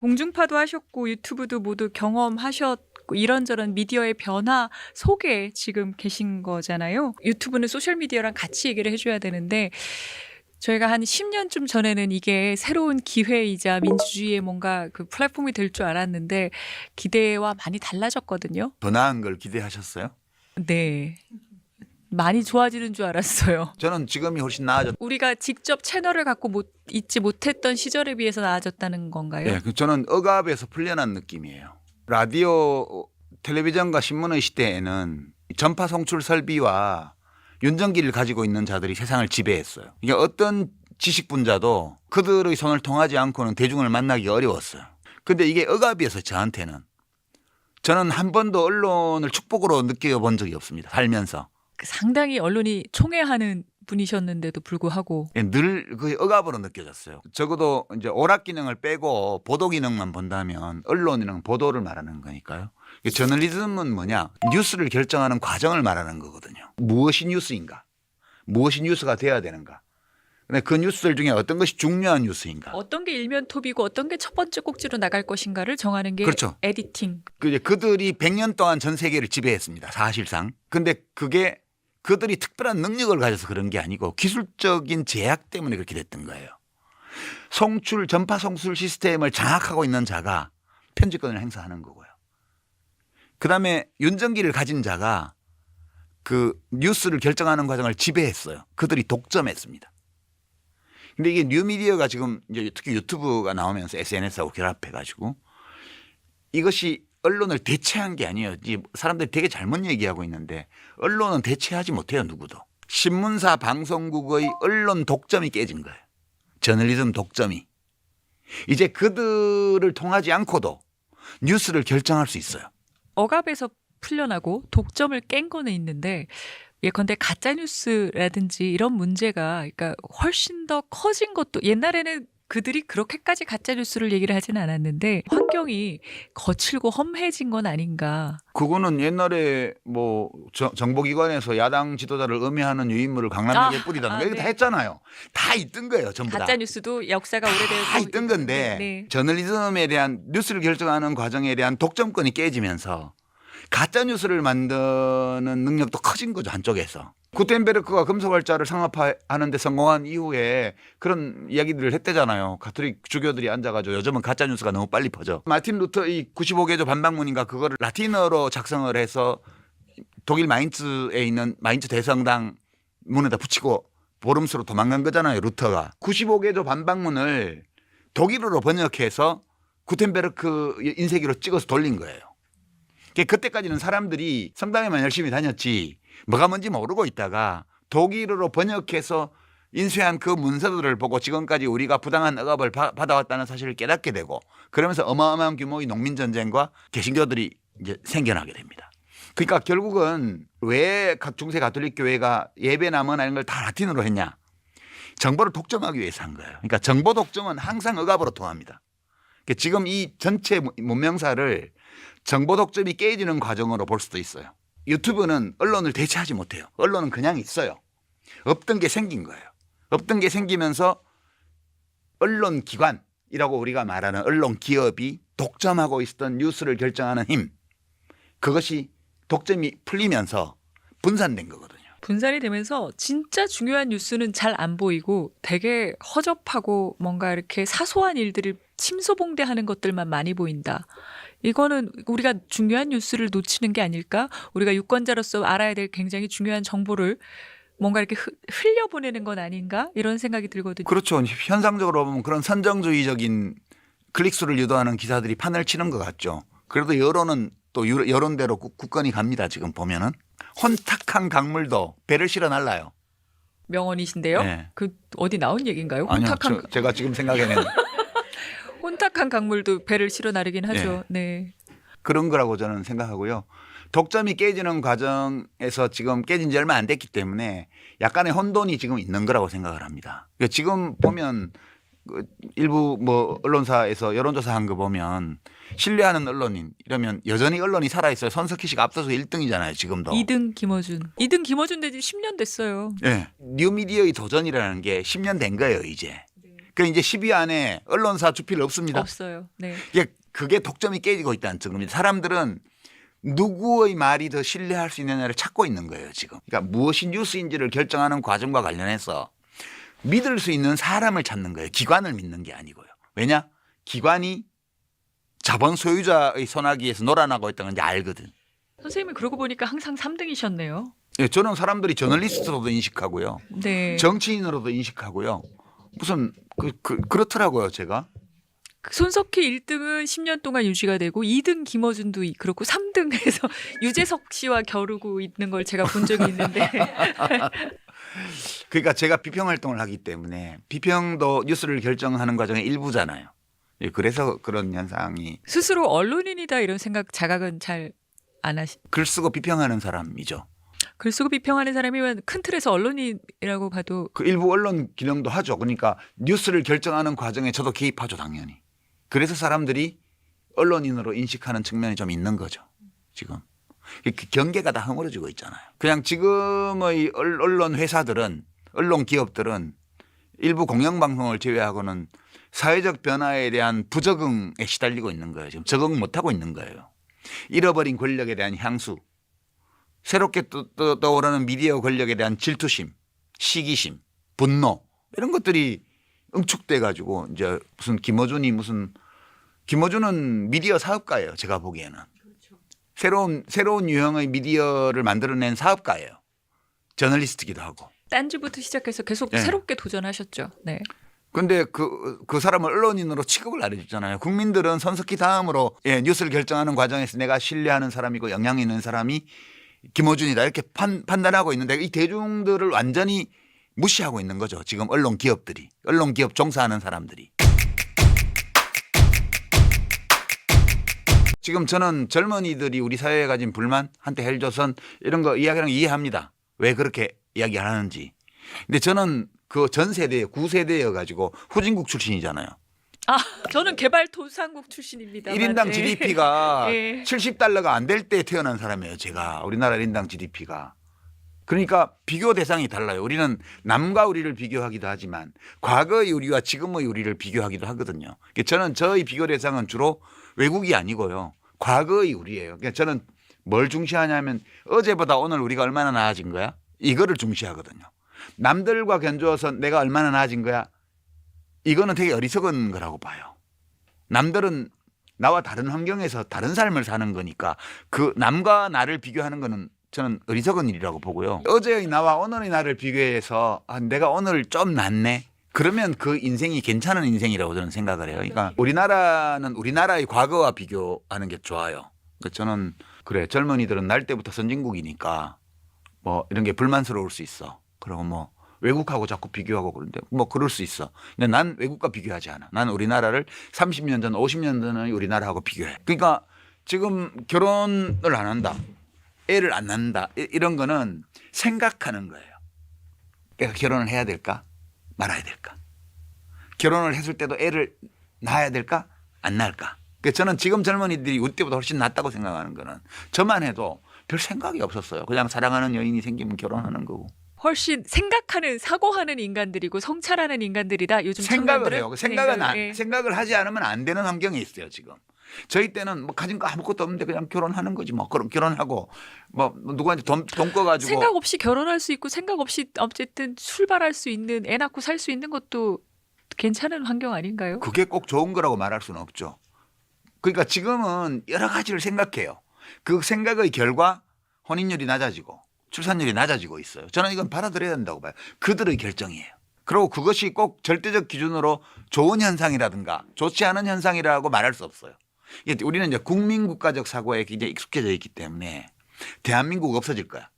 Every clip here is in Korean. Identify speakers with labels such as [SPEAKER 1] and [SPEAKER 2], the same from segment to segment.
[SPEAKER 1] 공중파도 하셨고 유튜브도 모두 경험하셨고 이런저런 미디어의 변화 속에 지금 계신 거잖아요. 유튜브는 소셜미디어랑 같이 얘기를 해줘야 되는데 저희가 한 10년쯤 전에는 이게 새로운 기회이자 민주주의의 뭔가 그 플랫폼이 될 줄 알았는데 기대와 많이 달라졌거든요.
[SPEAKER 2] 더 나은 걸 기대하셨어요?
[SPEAKER 1] 네. 많이 좋아지는 줄 알았어요.
[SPEAKER 2] 저는 지금이 훨씬 나아졌.
[SPEAKER 1] 우리가 직접 채널을 갖고 있지 못했던 시절에 비해서 나아졌다는 건가요?
[SPEAKER 2] 네, 저는 억압에서 풀려난 느낌이에요. 라디오, 텔레비전과 신문의 시대에는 전파 송출 설비와 윤정기를 가지고 있는 자들이 세상을 지배했어요. 이게 어떤 지식 분자도 그들의 손을 통하지 않고는 대중을 만나기 어려웠어요. 근데 이게 억압이어서 저한테는 저는 한 번도 언론을 축복으로 느껴본 적이 없습니다. 살면서.
[SPEAKER 1] 상당히 언론이 총애하는 분이셨는데도 불구하고
[SPEAKER 2] 늘 그 억압으로 느껴졌어요. 적어도 이제 오락 기능을 빼고 보도 기능만 본다면 언론이랑 보도를 말하는 거니까요. 저널리즘은 뭐냐? 뉴스를 결정하는 과정을 말하는 거거든요. 무엇이 뉴스인가? 무엇이 뉴스가 돼야 되는가? 근데 그 뉴스들 중에 어떤 것이 중요한 뉴스인가?
[SPEAKER 1] 어떤 게 일면 톱이고 어떤 게 첫 번째 꼭지로 나갈 것인가를 정하는 게
[SPEAKER 2] 그렇죠.
[SPEAKER 1] 에디팅.
[SPEAKER 2] 그들이 100년 동안 전 세계를 지배했습니다. 사실상. 근데 그게 그들이 특별한 능력을 가져서 그런 게 아니고 기술적인 제약 때문에 그렇게 됐던 거예요. 전파 송출 시스템을 장악하고 있는 자가 편집권을 행사하는 거고요. 그다음에 윤정기를 가진 자가 그 뉴스를 결정하는 과정을 지배했어요. 그들이 독점했습니다. 근데 이게 뉴미디어가 지금 이제 특히 유튜브가 나오면서 SNS하고 결합해가지고 이것이 언론을 대체한 게 아니에요. 사람들이 되게 잘못 얘기하고 있는데 언론은 대체하지 못해요. 누구도. 신문사 방송국의 언론 독점이 깨진 거예요. 저널리즘 독점이. 이제 그들을 통하지 않고도 뉴스를 결정할 수 있어요.
[SPEAKER 1] 억압에서 풀려나고 독점을 깬 거는 있는데 예컨대 가짜뉴스라든지 이런 문제가 그러니까 훨씬 더 커진 것도 옛날에는 그들이 그렇게까지 가짜뉴스를 얘기를 하지는 않았는데 환경이 거칠고 험해진 건 아닌가.
[SPEAKER 2] 그거는 옛날에 뭐 정보기관에서 야당 지도자를 음해하는 유인물을 강남역에 뿌리다는 거 이거
[SPEAKER 1] 네.
[SPEAKER 2] 다 했잖아요. 다 있던 거예요. 전부 다.
[SPEAKER 1] 가짜뉴스도 역사가 오래되고
[SPEAKER 2] 다 있던 건데
[SPEAKER 1] 네.
[SPEAKER 2] 저널리즘에 대한 뉴스를 결정하는 과정에 대한 독점권이 깨지면서 가짜뉴스를 만드는 능력도 커진 거죠. 한쪽에서. 구텐베르크가 금속활자를 상업화하는 데 성공한 이후에 그런 이야기들을 했대잖아요. 가톨릭 주교들이 앉아가지고 요즘은 가짜뉴스가 너무 빨리 퍼져. 마틴 루터 이 95개조 반박문인가 그거를 라틴어로 작성을 해서 독일 마인츠에 있는 마인츠 대성당 문에다 붙이고 보름수로 도망간 거잖아요. 루터가. 95개조 반박문을 독일어로 번역해서 구텐베르크 인쇄기로 찍어서 돌린 거예요. 그때까지는 사람들이 성당에만 열심히 다녔지 뭐가 뭔지 모르고 있다가 독일어로 번역해서 인쇄한 그 문서들을 보고 지금까지 우리가 부당한 억압을 받아왔다는 사실을 깨닫게 되고 그러면서 어마어마한 규모의 농민전쟁과 개신교들이 이제 생겨나게 됩니다. 그러니까 결국은 왜 중세 가톨릭 교회가 예배나 뭐나 이런 걸 다 라틴어로 했냐. 정보를 독점하기 위해서 한 거예요. 그러니까 정보 독점은 항상 억압으로 통합니다. 지금 이 전체 문명사를 정보 독점이 깨지는 과정으로 볼 수도 있어요. 유튜브는 언론을 대체하지 못해요. 언론은 그냥 있어요. 없던 게 생긴 거예요. 없던 게 생기면서 언론 기관이라고 우리가 말하는 언론 기업이 독점하고 있었던 뉴스를 결정하는 힘. 그것이 독점이 풀리면서 분산된 거거든요.
[SPEAKER 1] 분산이 되면서 진짜 중요한 뉴스는 잘 안 보이고 되게 허접하고 뭔가 이렇게 사소한 일들을 침소봉대하는 것들만 많이 보인다. 이거는 우리가 중요한 뉴스를 놓치는 게 아닐까? 우리가 유권자로서 알아야 될 굉장히 중요한 정보를 뭔가 이렇게 흘려보내는 건 아닌가? 이런 생각이 들거든요.
[SPEAKER 2] 그렇죠. 현상적으로 보면 그런 선정주의적인 클릭수를 유도하는 기사들이 판을 치는 것 같죠. 그래도 여론은 또 여론대로 굳건히 갑니다. 지금 보면은. 혼탁한 강물도 배를 실어 날라요.
[SPEAKER 1] 명언이신데요?
[SPEAKER 2] 네.
[SPEAKER 1] 그 어디 나온 얘기인가요?
[SPEAKER 2] 아니요.
[SPEAKER 1] 혼탁한
[SPEAKER 2] 제가 지금 생각에는
[SPEAKER 1] 혼탁한 강물도 배를 실어 나르긴 하죠. 네.
[SPEAKER 2] 그런 거라고 저는 생각하고요. 독점이 깨지는 과정에서 지금 깨진 지 얼마 안 됐기 때문에 약간의 혼돈이 지금 있는 거라고 생각을 합니다. 그러니까 지금 보면 일부 뭐 언론사에서 여론조사한 거 보면 신뢰하는 언론인 이러면 여전히 언론이 살아있어요. 손석희 씨가 앞서서 1등이잖아요. 지금도.
[SPEAKER 1] 2등 김어준. 2등 김어준 된 지 10년 됐어요.
[SPEAKER 2] 네. 뉴미디어의 도전이라는 게 10년 된 거예요. 이제. 그 이제 10위 안에 언론사 주필 없습니다.
[SPEAKER 1] 없어요. 네.
[SPEAKER 2] 그게 독점이 깨지고 있다는 증거입니다. 사람들은 누구의 말이 더 신뢰할 수 있느냐를 찾고 있는 거예요, 지금. 그러니까 무엇이 뉴스인지를 결정하는 과정과 관련해서 믿을 수 있는 사람을 찾는 거예요. 기관을 믿는 게 아니고요. 왜냐? 기관이 자본 소유자의 손아귀에서 놀아나고 있다는 걸 알거든.
[SPEAKER 1] 선생님이 그러고 보니까 항상 3등이셨네요.
[SPEAKER 2] 예, 저는 사람들이 저널리스트로도 인식하고요.
[SPEAKER 1] 네.
[SPEAKER 2] 정치인으로도 인식하고요. 무슨 그렇더라고요, 제가.
[SPEAKER 1] 손석희 1등은 10년 동안 유지가 되고 2등 김어준도 그렇고 3등에서 유재석 씨와 겨루고 있는 걸 제가 본 적이 있는데
[SPEAKER 2] 그러니까 제가 비평 활동을 하기 때문에 비평도 뉴스를 결정하는 과정의 일부잖아요. 예, 그래서 그런 현상이
[SPEAKER 1] 스스로 언론인이다 이런 생각 자각은 잘 안 하시.
[SPEAKER 2] 글 쓰고 비평하는 사람이죠.
[SPEAKER 1] 글 쓰고 비평하는 사람이면 큰 틀에서 언론인이라고 봐도
[SPEAKER 2] 그 일부 언론 기능도 하죠. 그러니까 뉴스를 결정하는 과정에 저도 개입하죠, 당연히. 그래서 사람들이 언론인으로 인식하는 측면이 좀 있는 거죠, 지금. 그 경계가 다 허물어지고 있잖아요. 그냥 지금의 언론 회사들은, 언론 기업들은 일부 공영방송을 제외하고는 사회적 변화에 대한 부적응에 시달리고 있는 거예요. 지금 적응 못하고 있는 거예요. 잃어버린 권력에 대한 향수, 새롭게 떠오르는 미디어 권력에 대한 질투심, 시기심, 분노 이런 것들이 응축돼 가지고 이제 무슨 김어준은 미디어 사업가예요. 제가 보기에는 새로운 유형의 미디어를 만들어낸 사업가예요. 저널리스트기도 하고.
[SPEAKER 1] 딴지부터 시작해서 계속
[SPEAKER 2] 네.
[SPEAKER 1] 새롭게 도전하셨죠. 네.
[SPEAKER 2] 그런데 그 사람을 언론인으로 취급을 안 해줬잖아요. 국민들은 손석희 다음으로 뉴스를 결정하는 과정에서 내가 신뢰하는 사람이고 영향 있는 사람이 김어준이다 이렇게 판단하고 있는데 이 대중들을 완전히 무시하고 있는 거죠. 지금 언론 기업 종사하는 사람들이. 지금 저는 젊은이들이 우리 사회에 가진 불만, 한때 헬조선 이런 거 이야기하는 거 이해합니다. 왜 그렇게 이야기하는지. 근데 저는 그 전 세대, 9세대여 가지고 후진국 출신이잖아요.
[SPEAKER 1] 아, 저는 개발도상국 출신입니다.
[SPEAKER 2] 1인당 GDP가
[SPEAKER 1] 예.
[SPEAKER 2] 70달러가 안 될 때 태어난 사람이에요. 제가. 우리나라 1인당 GDP가. 그러니까 비교 대상이 달라요. 우리는 남과 우리를 비교하기도 하지만 과거의 우리와 지금의 우리를 비교하기도 하거든요. 저는 저의 비교 대상은 주로 외국이 아니고요. 과거의 우리예요. 그러니까 저는 뭘 중시하냐면 어제보다 오늘 우리가 얼마나 나아진 거야? 이거를 중시하거든요. 남들과 견주어서 내가 얼마나 나아진 거야? 이거는 되게 어리석은 거라고 봐요. 남들은 나와 다른 환경에서 다른 삶을 사는 거니까 그 남과 나를 비교하는 거는 저는 어리석은 일이라고 보고요. 어제의 나와 오늘의 나를 비교해서 내가 오늘 좀 낫네. 그러면 그 인생이 괜찮은 인생이라고 저는 생각을 해요. 그러니까 우리나라는 우리나라의 과거와 비교하는 게 좋아요. 그러니까 저는 그래 젊은이들은 날 때부터 선진국이니까 뭐 이런 게 불만스러울 수 있어. 그리고 뭐 외국하고 자꾸 비교하고 그런데 뭐 그럴 수 있어. 근데 난 외국과 비교하지 않아. 난 우리나라를 30년 전, 50년 전의 우리나라하고 비교해. 그러니까 지금 결혼을 안 한다. 애를 안 낳는다. 이런 거는 생각하는 거예요. 내가 결혼을 해야 될까? 말아야 될까? 결혼을 했을 때도 애를 낳아야 될까? 안 낳을까? 그러니까 저는 지금 젊은이들이 우리 때보다 훨씬 낫다고 생각하는 거는 저만 해도 별 생각이 없었어요. 그냥 사랑하는 여인이 생기면 결혼하는 거고.
[SPEAKER 1] 훨씬 생각하는 사고하는 인간들이고 성찰하는 인간들이다. 요즘
[SPEAKER 2] 생각을
[SPEAKER 1] 청년들은.
[SPEAKER 2] 해요. 생각을 하지 않으면 안 되는 환경에 있어요 지금. 저희 때는 뭐 가진 거 아무것도 없는데 그냥 결혼하는 거지 뭐. 그럼 결혼하고 뭐 누구한테 돈 꺼가지고.
[SPEAKER 1] 생각 없이 결혼할 수 있고 생각 없이 어쨌든 출발할 수 있는 애 낳고 살 수 있는 것도 괜찮은 환경 아닌가요?
[SPEAKER 2] 그게 꼭 좋은 거라고 말할 수는 없죠. 그러니까 지금은 여러 가지를 생각해요. 그 생각의 결과 혼인율이 낮아지고 출산율이 낮아지고 있어요. 저는 이건 받아들여야 된다고 봐요. 그들의 결정이에요. 그리고 그것이 꼭 절대적 기준으로 좋은 현상이라든가 좋지 않은 현상이라고 말할 수 없어요. 우리는 이제 국민국가적 사고에 굉장히 익숙해져 있기 때문에 대한민국 없어질 거야.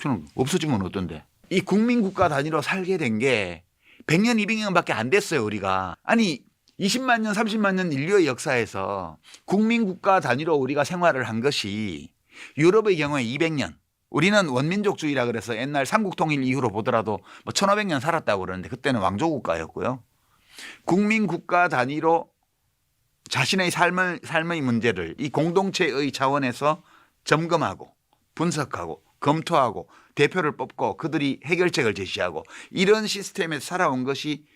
[SPEAKER 2] 저는 없어지면 어떤데? 이 국민국가 단위로 살게 된 게 100년, 200년밖에 안 됐어요, 우리가. 아니 20만 년, 30만 년 인류의 역사에서 국민국가 단위로 우리가 생활을 한 것이 유럽의 경우에 200년. 우리는 원민족주의라 그래서 옛날 삼국통일 이후로 보더라도 뭐 1500년 살았다고 그러는데 그때는 왕조국가였고요. 국민국가 단위로 자신의 삶의 문제를 이 공동체의 차원에서 점검하고 분석하고 검토하고 대표를 뽑고 그들이 해결책을 제시하고 이런 시스템에서 살아온 것이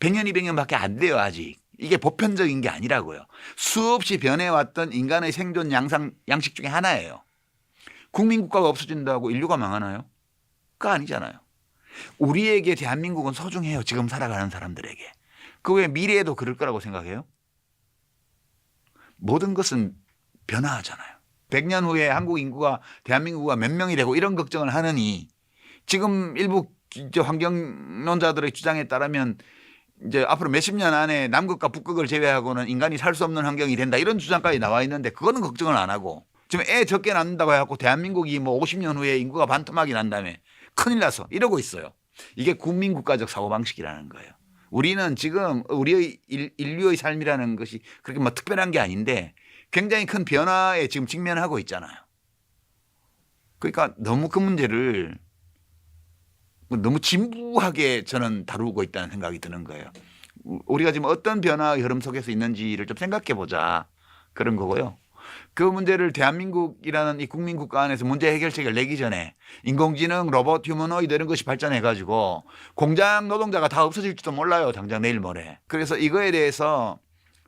[SPEAKER 2] 100년, 200년밖에 안 돼요, 아직. 이게 보편적인 게 아니라고요. 수없이 변해왔던 인간의 생존 양식 중에 하나예요. 국민국가가 없어진다고 인류가 망하나요? 그거 아니잖아요. 우리에게 대한민국은 소중해요. 지금 살아가는 사람들에게. 그 외에 미래에도 그럴 거라고 생각해요? 모든 것은 변화하잖아요. 100년 후에 한국 인구가 대한민국가 몇 명이 되고 이런 걱정을 하느니 지금 일부 환경론자들의 주장에 따르면 이제 앞으로 몇십 년 안에 남극과 북극을 제외하고는 인간이 살 수 없는 환경이 된다 이런 주장까지 나와 있는데 그거는 걱정을 안 하고 지금 애 적게 낳는다고 해갖고 대한민국이 뭐 50년 후에 인구가 반토막이 난 다음에 큰일 나서 이러고 있어요. 이게 국민국가적 사고방식이라는 거예요. 우리는 지금 우리의 인류의 삶이라는 것이 그렇게 뭐 특별한 게 아닌데 굉장히 큰 변화에 지금 직면하고 있잖아요. 그러니까 너무 그 문제를 너무 진부하게 저는 다루고 있다는 생각이 드는 거예요. 우리가 지금 어떤 변화의 흐름 속에서 있는지를 좀 생각해 보자. 그런 거고요. 그 문제를 대한민국이라는 이 국민국가 안에서 문제 해결책을 내기 전에 인공지능, 로봇, 휴머노이드 이런 것이 발전해 가지고 공장 노동자가 다 없어질지도 몰라요. 당장 내일 모레. 그래서 이거에 대해서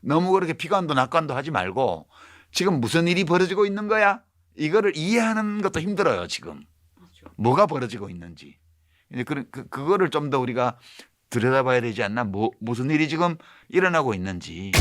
[SPEAKER 2] 너무 그렇게 비관도 낙관도 하지 말고 지금 무슨 일이 벌어지고 있는 거야? 이거를 이해하는 것도 힘들어요. 지금. 뭐가 벌어지고 있는지. 이제 그거를 좀 더 우리가 들여다봐야 되지 않나? 무슨 일이 지금 일어나고 있는지.